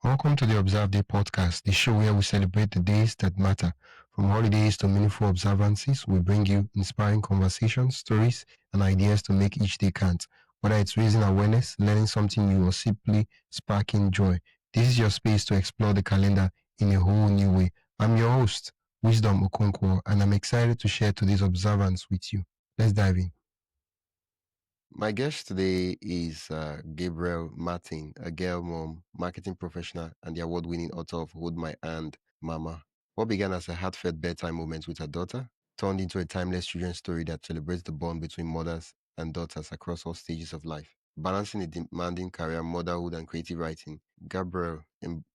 Welcome to the Observe Day podcast, the show where we celebrate the days that matter. From holidays to meaningful observances, we bring you inspiring conversations, stories, and ideas to make each day count. Whether it's raising awareness, learning something new, or simply sparking joy, this is your space to explore the calendar in a whole new way. I'm your host, Wisdom Okonkwo, and I'm excited to share today's observance with you. Let's dive in. My guest today is Gabrielle Martin, a girl mom, marketing professional, and the award-winning author of Hold My Hand, Mama. What began as a heartfelt bedtime moment with her daughter turned into a timeless children's story that celebrates the bond between mothers and daughters across all stages of life. Balancing a demanding career, motherhood, and creative writing, Gabrielle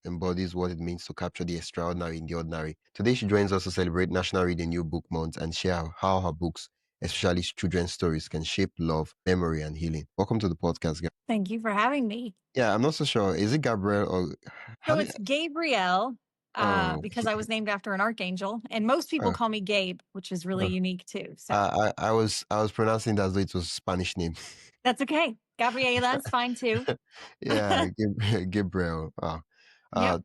embodies what it means to capture the extraordinary in the ordinary. Today, she joins us to celebrate National Read a New Book Month and share how her books, especially children's stories, can shape love, memory, and healing. Welcome to the podcast, Gabrielle. Thank you for having me. Yeah, I'm not so sure. Is it Gabrielle or So it's Gabriel, Oh, because I was named after an archangel, and most people oh, call me Gabe, which is really oh. unique too. So I was pronouncing it as though it was a Spanish name. that's okay. Gabriela is fine too. Yeah, Gabriel. Wow. Yep.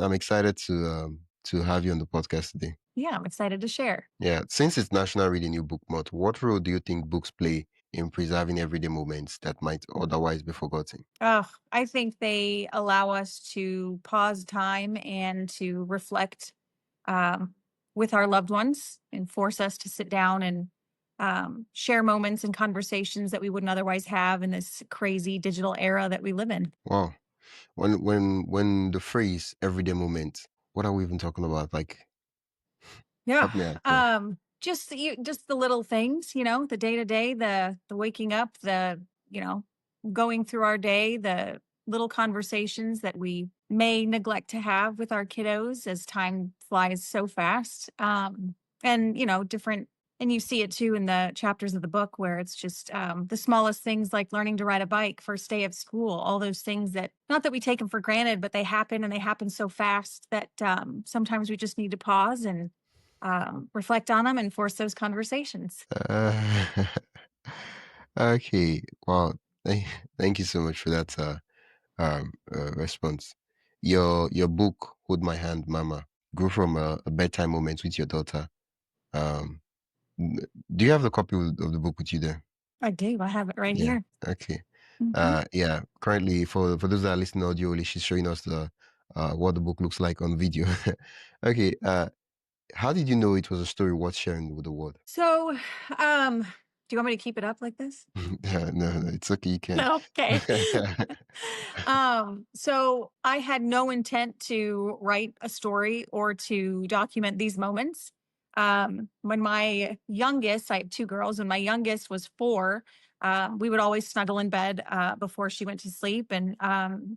I'm excited to have you on the podcast today. Yeah, I'm excited to share. Yeah, since it's National Reading New Book Month, what role do you think books play in preserving everyday moments that might otherwise be forgotten? I think they allow us to pause time and to reflect with our loved ones and force us to sit down and share moments and conversations that we wouldn't otherwise have in this crazy digital era that we live in. Wow. When the phrase everyday moment, what are we even talking about? Like, Yeah. help me out there. Just the little things, the day to day, the waking up, you know, going through our day, the little conversations that we may neglect to have with our kiddos as time flies so fast. And different, and you see it too in the chapters of the book where it's just the smallest things like learning to ride a bike, first day of school, all those things that, not that we take them for granted, but they happen, and they happen so fast that sometimes we just need to pause and reflect on them and force those conversations. Uh, okay. Wow. Thank, thank you so much for that response. Your book, Hold My Hand, Mama, grew from a bedtime moment with your daughter. Um, do you have the copy of the book with you there? I do. I have it right Yeah. here. Okay. Mhm. Yeah. Currently, for those that are listening audio, she's showing us the what the book looks like on video. Okay. How did you know it was a story worth sharing with the world? So, do you want me to keep it up like this? No, it's okay. You can. Okay. So I had no intent to write a story or to document these moments. When my youngest, I have two girls, when my youngest was 4, we would always snuggle in bed before she went to sleep. And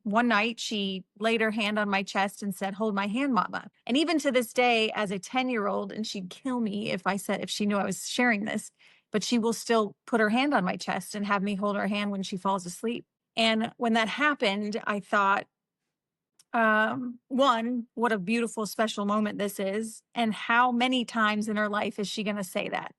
one night she laid her hand on my chest and said, "Hold my hand, mama." And even to this day, as a 10-year-old, and she'd kill me if she knew I was sharing this, but she will still put her hand on my chest and have me hold her hand when she falls asleep. And when that happened, I thought, one, what a beautiful, special moment this is. And how many times in her life is she going to say that?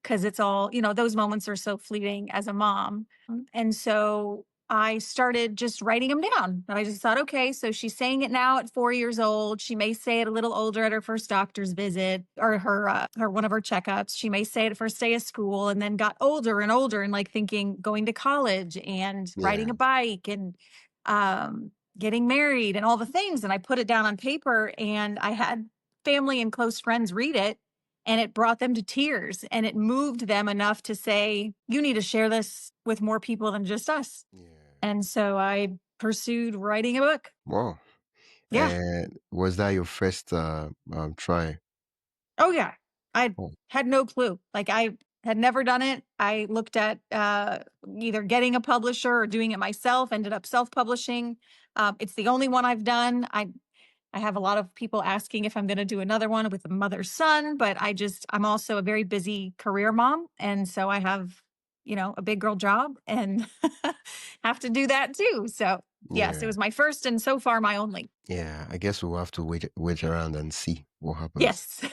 Because it's all, those moments are so fleeting as a mom. And so I started just writing them down. And I just thought, okay, so she's saying it now at 4 years old. She may say it a little older at her first doctor's visit or her one of her checkups. She may say it at first day of school, and then got older and older and like thinking going to college and riding Yeah. a bike and getting married and all the things. And I put it down on paper, and I had family and close friends read it, and it brought them to tears, and it moved them enough to say, "You need to share this with more people than just us." Yeah. And so I pursued writing a book. Wow. Yeah. And was that your first try? Oh, yeah. I Oh, had no clue. Like, I had never done it. I looked at either getting a publisher or doing it myself, ended up self-publishing. It's the only one I've done. I have a lot of people asking if I'm going to do another one with a mother's son, but I'm also a very busy career mom. And so I have, a big girl job and have to do that too. So yes, yeah. it was my first and so far my only. Yeah. I guess we'll have to wait around and see what happens. Yes.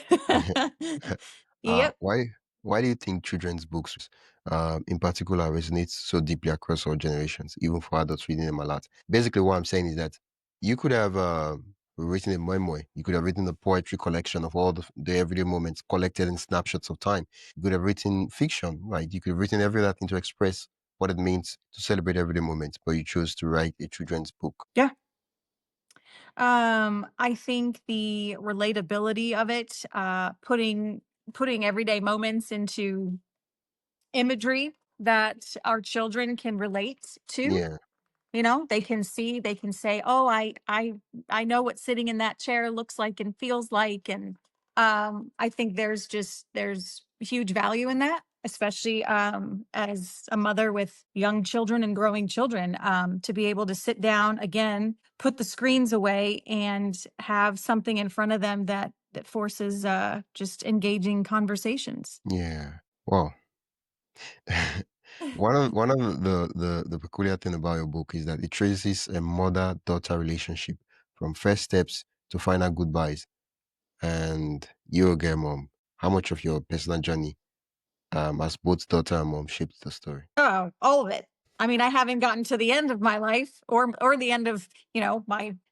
Yep. Why do you think children's books, in particular, resonates so deeply across all generations, even for adults reading them a lot? Basically, what I'm saying is that You could have written a memoir. You could have written a poetry collection of all the everyday moments collected in snapshots of time. You could have written fiction, right? You could have written every other thing to express what it means to celebrate everyday moments, but you chose to write a children's book. Yeah. I think the relatability of it, putting everyday moments into imagery that our children can relate to. Yeah, You know, they can see, they can say, "Oh, I know what sitting in that chair looks like and feels like." And I think there's huge value in that, especially as a mother with young children and growing children, to be able to sit down again, put the screens away, and have something in front of them that forces just engaging conversations. yeah. Wow. One of the peculiar thing about your book is that it traces a mother-daughter relationship from first steps to final goodbyes. And you again, mom, how much of your personal journey as both daughter and mom shaped the story? Oh, all of it. I mean, I haven't gotten to the end of my life or the end of,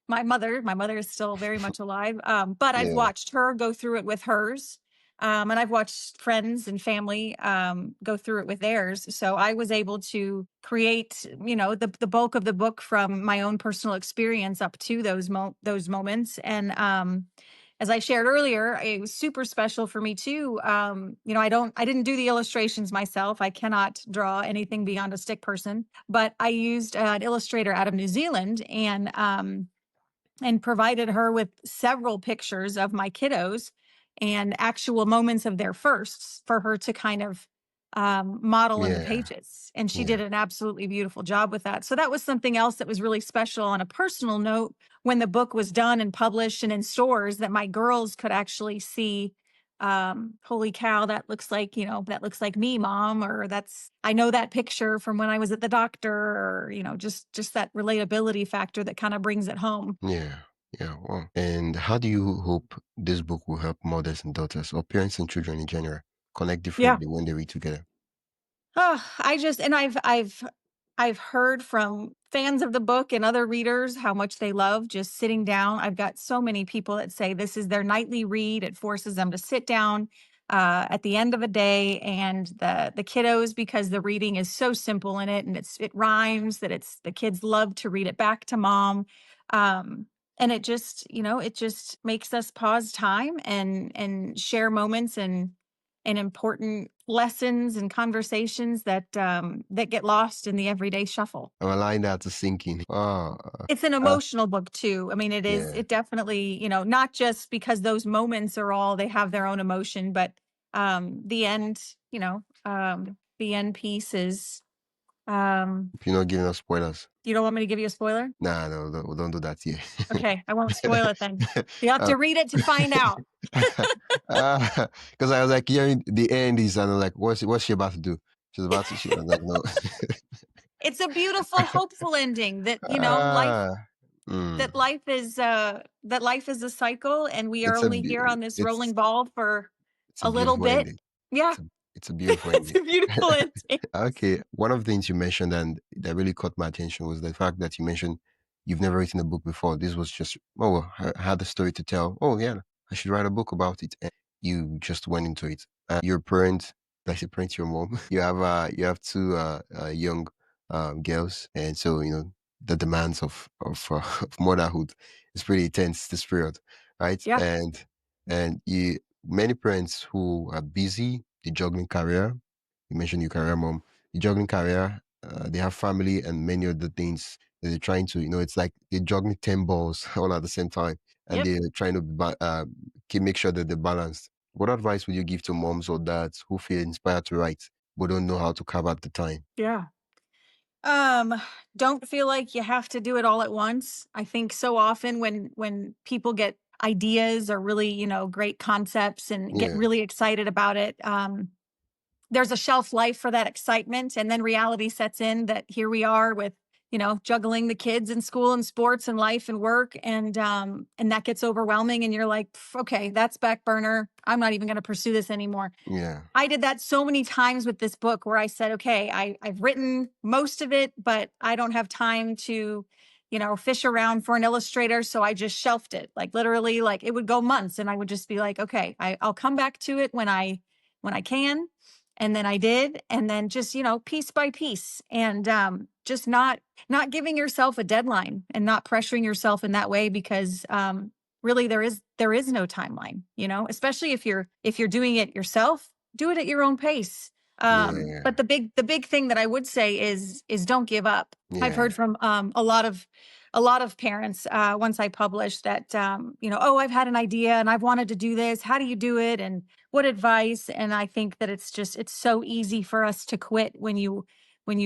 my mother. My mother is still very much alive. But I've Yeah, watched her go through it with hers. And I've watched friends and family go through it with theirs. So I was able to create, the bulk of the book from my own personal experience up to those moments. And as I shared earlier, it was super special for me too. I didn't do the illustrations myself. I cannot draw anything beyond a stick person, but I used an illustrator out of New Zealand and provided her with several pictures of my kiddos and actual moments of their firsts for her to kind of model in the yeah, pages. And she did yeah, an absolutely beautiful job with that. So that was something else that was really special on a personal note when the book was done and published and in stores, that my girls could actually see, holy cow, that looks like me, mom, or I know that picture from when I was at the doctor, or, just that relatability factor that kind of brings it home. yeah, yeah. Wow. And how do you hope this book will help mothers and daughters or parents and children in general connect Yeah. differently when they read together? Oh, I just and I've heard from fans of the book and other readers how much they love just sitting down. I've got so many people that say this is their nightly read. It forces them to sit down at the end of a day, and the kiddos, because the reading is so simple in it and it rhymes, that it's the kids love to read it back to mom. Um, and it just makes us pause time and share moments and important lessons and conversations that get lost in the everyday shuffle. I'm allowing that to sink in. Oh, It's an uh, emotional book too. I mean, yeah. it definitely, not just because those moments they have their own emotion, but the end, the end piece is If you're not giving us spoilers. you don't want me to give you a spoiler? Nah, no, don't do that here. Okay, I won't spoil it then. You have uh, to read it to find out. Because I was like hearing the end is, and I'm like, what's she about to do? I was like, no. It's a beautiful, hopeful ending that, Ah, mm, that life is a cycle, and we are it's a only beau- here on this it's rolling ball for it's a a little beautiful bit. ending. Yeah, It's a beautiful it's ending. a beautiful ending. Okay, one of the things you mentioned and that really caught my attention was the fact that you mentioned you've never written a book before. This was just, oh, well, I had a story to tell. Oh, yeah, I should write a book about it. And you just went into it. Your parent, like your parent, your mom, you have two young girls, and so the demands of motherhood is pretty intense this period, right? Yeah. And you many parents who are busy, the juggling career. You mentioned your career, mom. The juggling career, they have family and many other things that they're trying to. It's like they're juggling 10 balls all at the same time, and Yep. they're trying to make sure that they're balanced. What advice would you give to moms or dads who feel inspired to write but don't know how to carve out the time? Yeah. Um, don't feel like you have to do it all at once. I think so often when people get ideas or really, great concepts and get Yeah, really excited about it, there's a shelf life for that excitement, and then reality sets in that here we are with, juggling the kids in school and sports and life and work, and that gets overwhelming, and you're like, okay, that's back burner. I'm not even going to pursue this anymore." yeah, I did that so many times with this book where I said, okay, I've written most of it, but I don't have time to fish around for an illustrator. So I just shelved it. Like literally, like it would go months and I would just be like, okay, I'll come back to it when I can. And then I did. And then just, piece by piece. And just not giving yourself a deadline and not pressuring yourself in that way, because really there is no timeline, especially if you're doing it yourself, do it at your own pace. Yeah. But the big thing that I would say is don't give up. I've Yeah. heard from a lot of parents once I published that, oh, I've had an idea and I've wanted to do this. How do you do it? And what advice? And I think that it's so easy for us to quit when you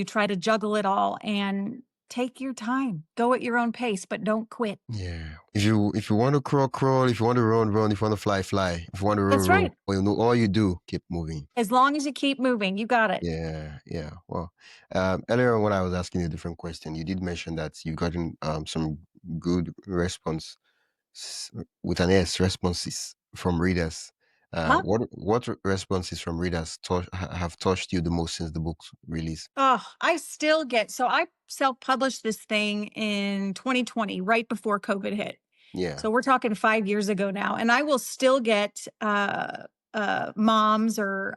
try to juggle it all. And take your time, go at your own pace, but don't quit. Yeah. If you want to crawl, crawl. If you want to run, run. If you want to fly, fly. If you want to row, That's row. right. Well, all you do, keep moving. As long as you keep moving, you got it. Yeah, yeah. Well, earlier on when I was asking you a different question, you did mention that you've gotten some good response with an S responses from readers. Huh? What responses from readers have touched you the most since the book's release? Oh, I self-published this thing in 2020, right before COVID hit. Yeah. So we're talking 5 years ago now, and I will still get moms or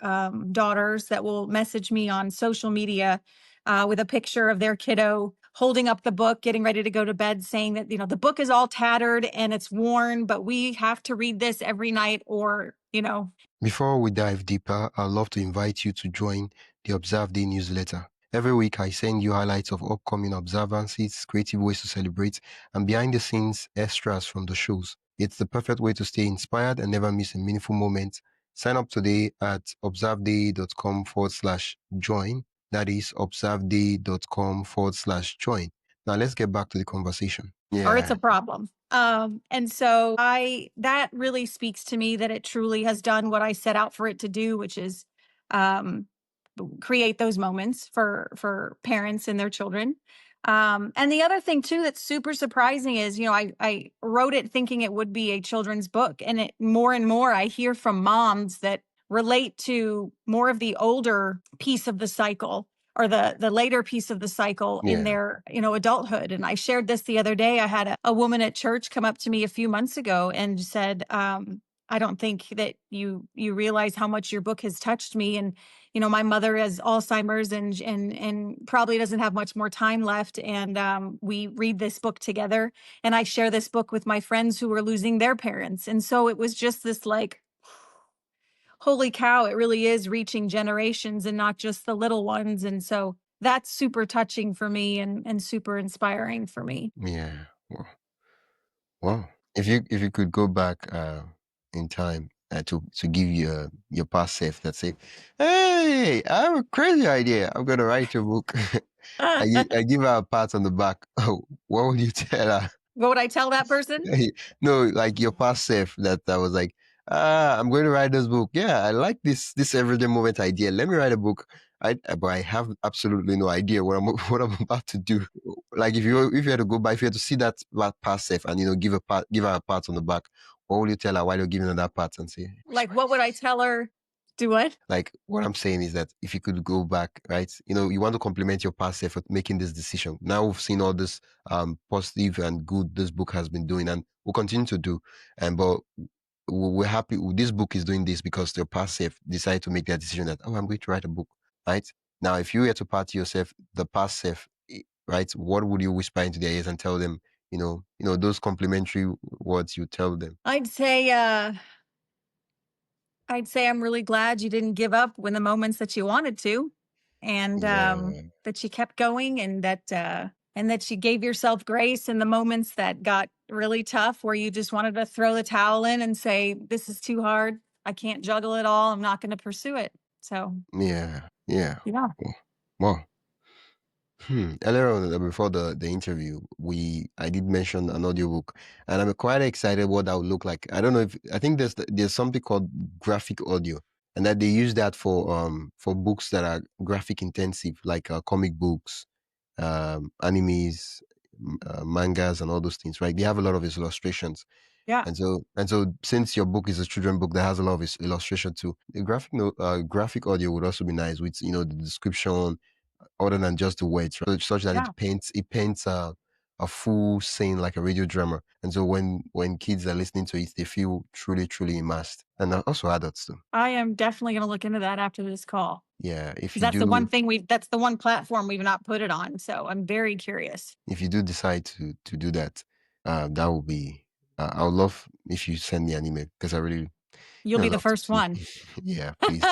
daughters that will message me on social media with a picture of their kiddo holding up the book, getting ready to go to bed, saying that the book is all tattered and it's worn, but we have to read this every night, or. Before we dive deeper, I'd love to invite you to join the Observe Day newsletter. Every week, I send you highlights of upcoming observances, creative ways to celebrate, and behind the scenes extras from the shows. It's the perfect way to stay inspired and never miss a meaningful moment. Sign up today at observeday.com/join. That is observeday.com/join. Now, let's get back to the conversation. Or it's Yeah. a problem. And so that really speaks to me that it truly has done what I set out for it to do, which is um, create those moments for parents and their children. And the other thing too that's super surprising is, I wrote it thinking it would be a children's book, and more and more I hear from moms that relate to more of the older piece of the cycle, or the later piece of the cycle in Yeah. their adulthood. And I shared this the other day. I had a woman at church come up to me a few months ago and said, I don't think that you realize how much your book has touched me. And my mother has Alzheimer's and probably doesn't have much more time left. And we read this book together, and I share this book with my friends who are losing their parents. And so it was just this like, holy cow, it really is reaching generations and not just the little ones. And so that's super touching for me and super inspiring for me. Yeah. Wow. If you could go back in time to give your past self that say, "Hey, I have a crazy idea. I'm gonna write a book." I give her a pat on the back. Oh, what would you tell her? What would I tell that person? No, like your past self that was like, I'm going to write this book. Yeah, I like this everyday moment idea. Let me write a book. But I have absolutely no idea what I'm what I'm about to do. Like if you had to go by, if you had to see that past self and give her a pat on the back, what will you tell her while you're giving her that pat and say, Like, what would I tell her? Do what? like what I'm saying is that if you could go back, right? You want to compliment your past self for making this decision. Now we've seen all this positive and good this book has been doing and will continue to do. And but we're happy this book is doing this because your past self decided to make that decision that, oh, I'm going to write a book. Right? Now if you were to part to yourself, the past self, right, what would you whisper into their ears and tell them, those complimentary words you tell them? I'd say I'm really glad you didn't give up when the moments that you wanted to, and Yeah. that you kept going, and that you gave yourself grace in the moments that got really tough, where you just wanted to throw the towel in and say, "This is too hard. I can't juggle it all. I'm not going to pursue it." So, Yeah. Yeah. yeah, Well, well, earlier on before the interview, I did mention an audiobook, and I'm quite excited what that would look like. I don't know if I think there's something called graphic audio, and that they use that for books that are graphic intensive, like comic books, animes, mangas, and all those things. Right? They have a lot of illustrations, yeah, and so since your book is a children book that has a lot of illustration too, the graphic audio would also be nice with the description other than just the words, right? Such that yeah. it paints a full scene, like a radio drama. And so when kids are listening to it, they feel truly, truly immersed. And also adults too. I am definitely going to look into that after this call. Yeah, 'Cause that's the one thing that's the one platform we've not put it on. So I'm very curious. if you do decide to do that, that will be. I would love if you send me an email because I really You'll be the love to first see. one. Yeah, please.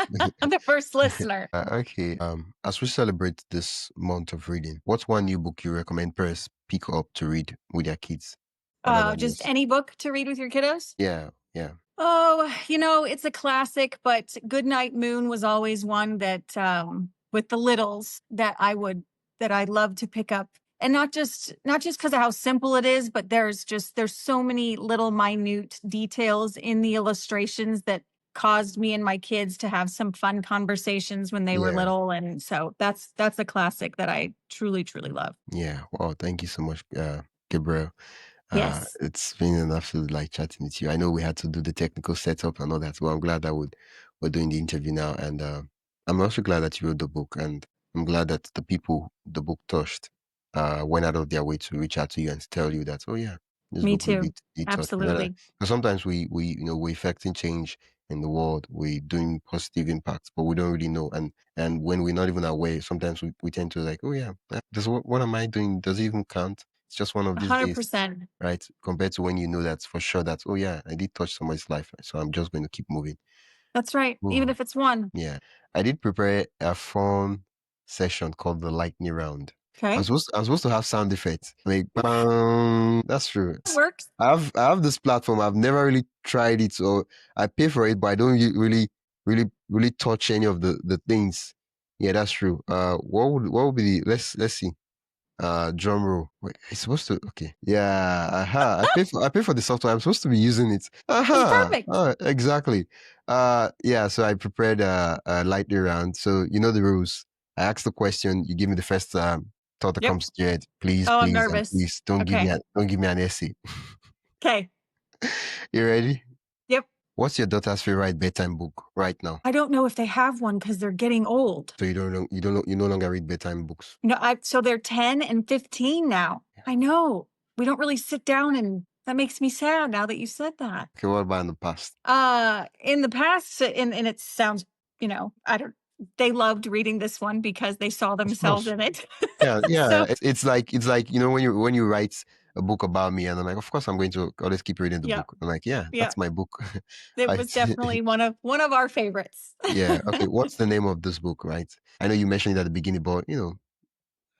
I'm the first listener. Okay. As we celebrate this month of reading, what's one new book you recommend parents pick up to read with their kids, other than Just yours? any book to read with your kiddos? Yeah, yeah, Oh, it's a classic, but Goodnight Moon was always one that with the littles that I love to pick up. And not just because of how simple it is, but there's so many little minute details in the illustrations that caused me and my kids to have some fun conversations when they were yeah, little. And so that's a classic that I truly, truly love. yeah. Wow, thank you so much, Gabriel. Yes, It's been an absolute like chatting with you. I know we had to do the technical setup and all that, but I'm glad that we're doing the interview now. And I'm also glad that you wrote the book, and I'm glad that the people the book touched went out of their way to reach out to you and tell you that, oh yeah, this me book too. really did touch me. Absolutely. Because sometimes we we're affecting change in the world, we're doing positive impacts, but we don't really know. And when we're not even aware, sometimes we tend to like, oh yeah, what am I doing? Does it even count? It's just one of these days, 100%. right? Compared to when you know that for sure that, oh yeah, I did touch somebody's life. So I'm just going to keep moving. That's right. Even Ooh, if it's one. yeah. I did prepare a fun session called the lightning round. Okay. I'm supposed to have sound effects. Like bang. That's true. Works. I have this platform. I've never really tried it, so I pay for it, but I don't really touch any of the things. Yeah, that's true. What would be the let's see. Drum roll. Wait, it's supposed to. Okay. Yeah. Aha. I pay for the software. I'm supposed to be using it. It's Aha. perfect. Exactly. Yeah. So I prepared a lightning round. So you know the rules. I ask the question. You give me the first thought that Yep. comes to your head. Please, Oh, I'm please, and nervous. please don't give me Okay. an essay. Okay. You ready? Yep. What's your daughter's favorite bedtime book right now? I don't know if they have one because they're getting old. So you no longer read bedtime books. No, so they're 10 and 15 now. I know. We don't really sit down, and that makes me sad now that you said that. Okay. What about in the past? In the past, and it sounds, I don't they loved reading this one because they saw Of themselves course. in it. Yeah, yeah. So, It's like when you write a book about me, and I'm like, of course I'm going to always keep reading the yeah, book. I'm like, yeah, yeah. that's my book. It I was definitely one of our favorites. yeah. Okay, what's the name of this book? Right? I know you mentioned it at the beginning, but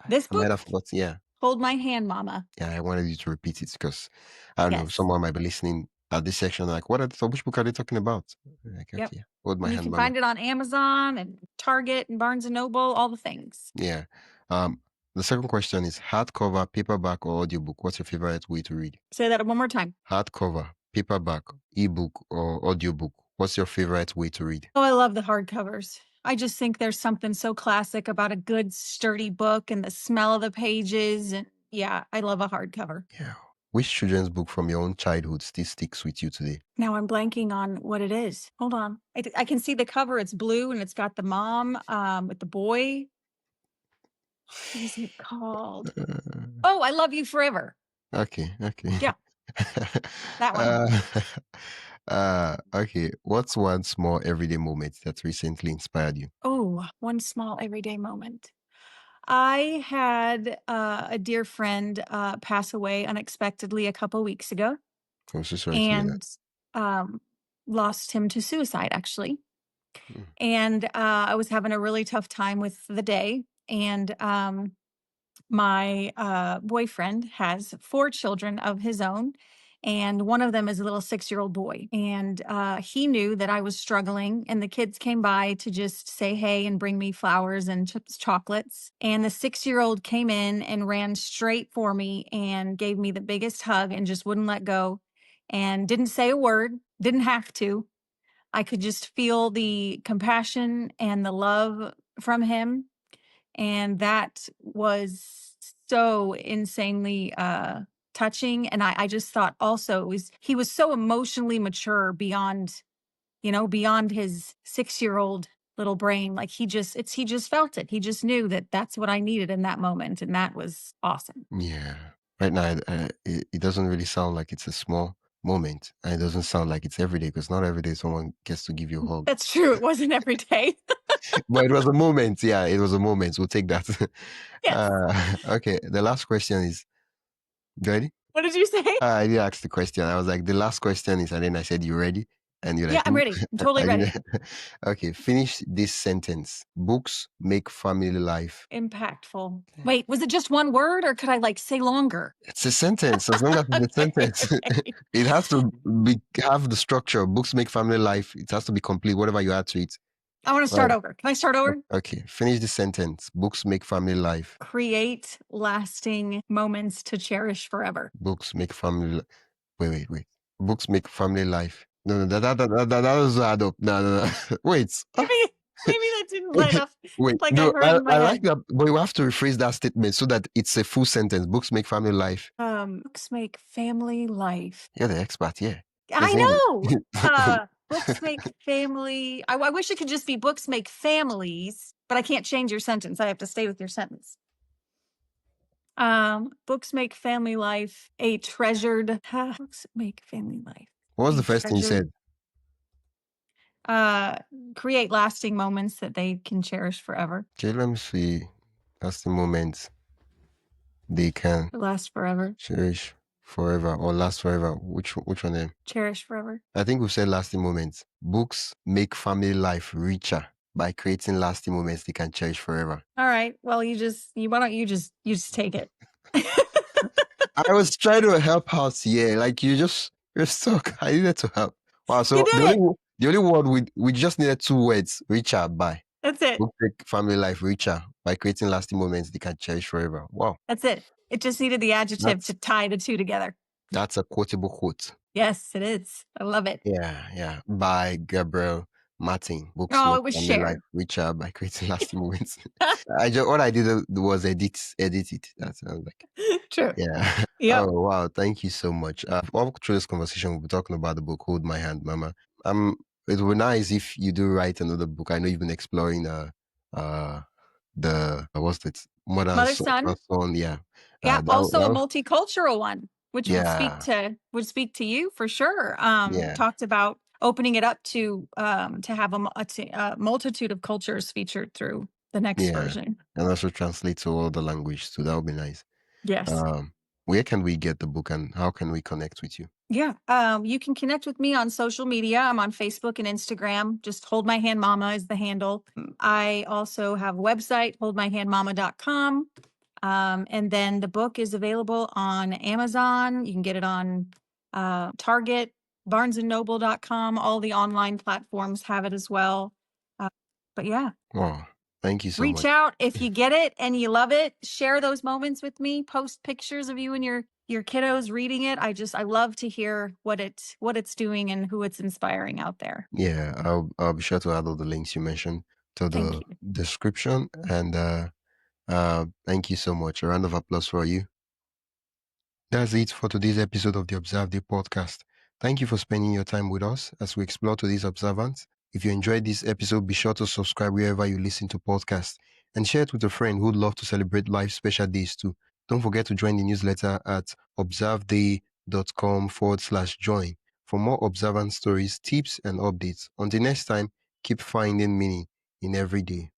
This I might book, have forgotten. Yeah, Hold My Hand, Mama. yeah. I wanted you to repeat it because I don't know. Yes. Someone might be listening at this section, like, which book are they talking about? Like, Yep. okay, hold my And you hand, can mama. find it on Amazon and Target and Barnes and Noble, all the things. Yeah. Um, the second question is hardcover, paperback, or audiobook. What's your favorite way to read? Say that one more time. Hardcover, paperback, ebook, or audiobook. What's your favorite way to read? Oh, I love the hardcovers. I just think there's something so classic about a good, sturdy book and the smell of the pages. And yeah, I love a hardcover. Yeah. Which children's book from your own childhood still sticks with you today? Now I'm blanking on what it is. Hold on. I can see the cover. It's blue and it's got the mom with the boy. What is it called? Uh, Oh, I Love You Forever. okay, okay. Yeah, that one. uh, okay. What's one small everyday moment that recently inspired you? Oh, one small everyday moment. I had a dear friend pass away unexpectedly a couple weeks ago, I'm so sorry to hear that. and um, lost him to suicide, actually. Mm. And I was having a really tough time with the day. And my boyfriend has 4 children of his own, and one of them is a little 6-year-old boy. And he knew that I was struggling, and the kids came by to just say hey and bring me flowers and chocolates. And the 6-year-old came in and ran straight for me and gave me the biggest hug and just wouldn't let go and didn't say a word, didn't have to. I could just feel the compassion and the love from him, and that was so insanely touching. And I just thought also he was so emotionally mature beyond his 6-year-old little brain. Like he just felt it. He just knew that that's what I needed in that moment, and that was awesome. Yeah. right now, it doesn't really sound like it's a small moment, and it doesn't sound like it's every day because not every day someone gets to give you a hug. That's true. It wasn't every day. But it was a moment. Yeah, it was a moment. We'll take that. Yes. Okay. The last question is, you ready? What did you say? I didn't ask the question. I was like, the last question is, and then I said, you ready? And you're Yeah, like, I'm ready. I'm totally I ready. didn't. Okay, finish this sentence. Books make family life. Impactful. Wait, was it just one word or could I like say longer? It's a sentence. As long as it's a Okay, sentence, okay. it has to have the structure. Books make family life. It has to be complete. Whatever you add to it. I want to All start right. over. Can I start over? Okay. Finish the sentence. Books make family life. Create lasting moments to cherish forever. Books make family. Wait. Books make family life. No, that doesn't add up. No. Wait. Maybe that didn't line up Wait. like I No, heard I, in my I like head. that, but you have to rephrase that statement so that it's a full sentence. Books make family life. Books make family life. You're the expert, yeah. I Just say know. it. Books make family. I wish it could just be books make families, but I can't change your sentence. I have to stay with your sentence. Books make family life a treasured. Books make family life. What was a the first thing you treasured- said? Create lasting moments that they can cherish forever. Okay, let me see. That's the moment they can Last forever. cherish forever or last forever. Which one then? Cherish forever. I think we've said lasting moments. Books make family life richer by creating lasting moments they can cherish forever. All right. Well, why don't you just take it? I was trying to help out here. Like you're stuck. I needed to help. Wow. So You did it. The only word we just needed 2 words. Richer by. That's it. Books make family life richer by creating lasting moments they can cherish forever. Wow. That's it. It just needed the adjective to tie the two together. That's a quotable quote. Yes, it is. I love it. Yeah. By Gabrielle Martin. Books Oh, make it was family life shared. richer by creating lasting moments. What I did was edit it. That's like True. yeah. Yep. Oh wow, thank you so much. All through this conversation, we'll be talking about the book Hold My Hand, Mama. It would be nice if you do write another book. I know you've been exploring the what's it? Mother Son. Son, yeah. Yeah. That, Also a that, multicultural one, which yeah. would speak to you for sure. Yeah. Talked about opening it up to have a multitude of cultures featured through the next version. And also translate to all the language. So that would be nice. Yes. Where can we get the book and how can we connect with you? Yeah. You can connect with me on social media. I'm on Facebook and Instagram. Just Hold My Hand Mama is the handle. I also have a website, holdmyhandmama.com. And then the book is available on Amazon. You can get it on Target, barnesandnoble.com. All the online platforms have it as well. But yeah. Oh, thank you so much. Reach out if you get it and you love it. Share those moments with me. Post pictures of you and your kiddos reading it. I love to hear what it's doing and who it's inspiring out there. Yeah, I'll be sure to add all the links you mentioned to the description. And thank you so much. A round of applause for you. That's it for today's episode of the Observe Day podcast. Thank you for spending your time with us as we explore today's observance. If you enjoyed this episode, be sure to subscribe wherever you listen to podcasts and share it with a friend who'd love to celebrate life special days too. Don't forget to join the newsletter at observeday.com/join for more observance stories, tips, and updates. Until next time, keep finding meaning in every day.